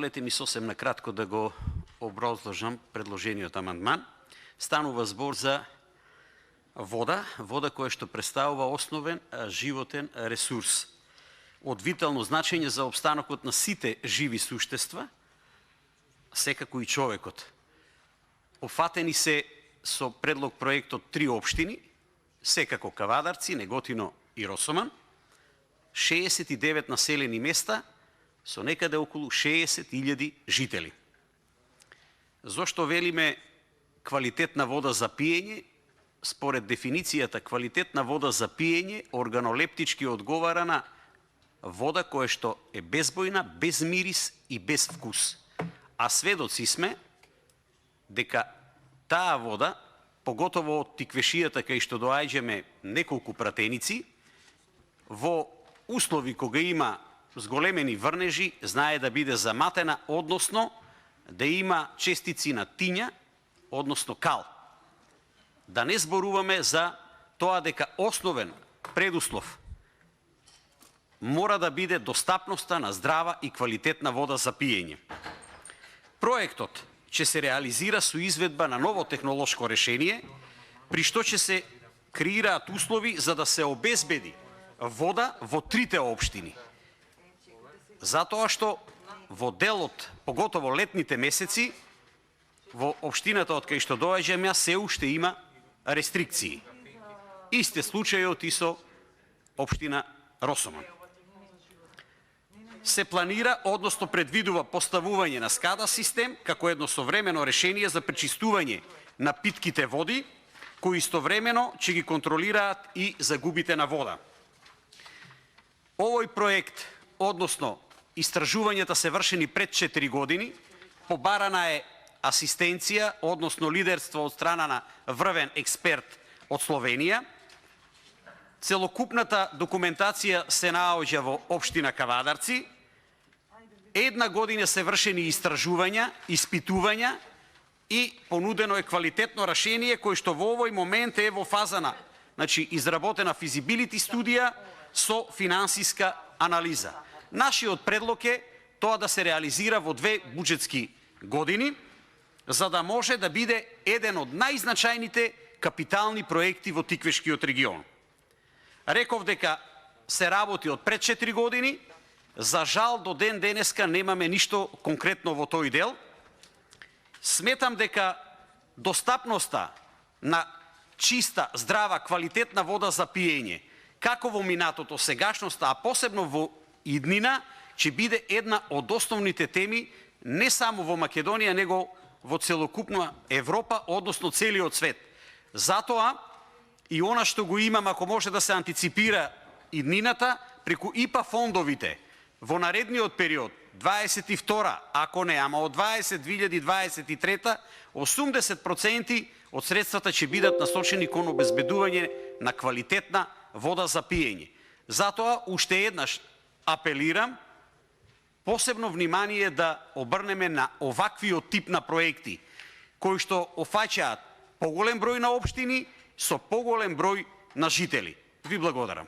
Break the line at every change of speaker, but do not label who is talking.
дозволете ми сосем накратко да го образложам предложениот амандман. Станува збор за вода која што представува основен животен ресурс од витално значење за опстанокот на сите живи суштества, секако и човекот. Офатени се со предлог проектот 3 општини, секако Кавадарци, Неготино и Росоман, 69 населени места со некаде околу 60.000 жители. Зошто велиме квалитетна вода за пиење? Според дефиницијата, квалитетна вода за пиење органолептички одговара на вода која што е безбојна, без мирис и без вкус. А сведоци сме дека таа вода, поготово од тиквешијата кај што доаѓаме неколку пратеници, во услови кога има зголемени врнежи, знае да биде заматена, односно да има честици на тиња, односно кал. Да не зборуваме за тоа дека основен предуслов мора да биде достапноста на здрава и квалитетна вода за пиење. Проектот ќе се реализира со изведба на ново технолошко решение, при што ќе се креираат услови за да се обезбеди вода во трите општини. Затоа што во делот, поготово летните месеци, во општината од кај што доаѓам јас се уште има рестрикции. Исте случајот и со општина Росоман. Се планира, односно предвидува поставување на скада систем како едно современо решение за пречистување на питките води, кои истовремено ќе ги контролираат и загубите на вода. Овој проект, односно истражувањата се вршени пред 4 години, побарана е асистенција, односно лидерство од страна на врвен експерт од Словенија. Целокупната документација се наоѓа во општина Кавадарци. Една година се вршени истражувања, испитувања и понудено е квалитетно решение кој што во овој момент е во фаза на изработена физибилити студија со финансиска анализа. Нашиот предлог е тоа да се реализира во 2 буџетски години, за да може да биде еден од најзначајните капитални проекти во Тиквешкиот регион. Реков дека се работи од пред 4 години, за жал до ден денеска немаме ништо конкретно во тој дел. Сметам дека достапноста на чиста, здрава, квалитетна вода за пиење, како во минатото, сегашноста, а посебно во иднина, ќе биде една од основните теми не само во Македонија, него во целокупна Европа, односно целиот свет. Затоа и она што го имам, ако може да се антиципира иднината, преку ИПА фондовите, во наредниот период, 22, ако не, ама од 2023, 80% од средствата ќе бидат насочени кон обезбедување на квалитетна вода за пиење. Затоа, уште еднаш апелирам, посебно внимание да обрнеме на оваквиот тип на проекти, кои што офаќаат поголем број на општини со поголем број на жители. Ви благодарам.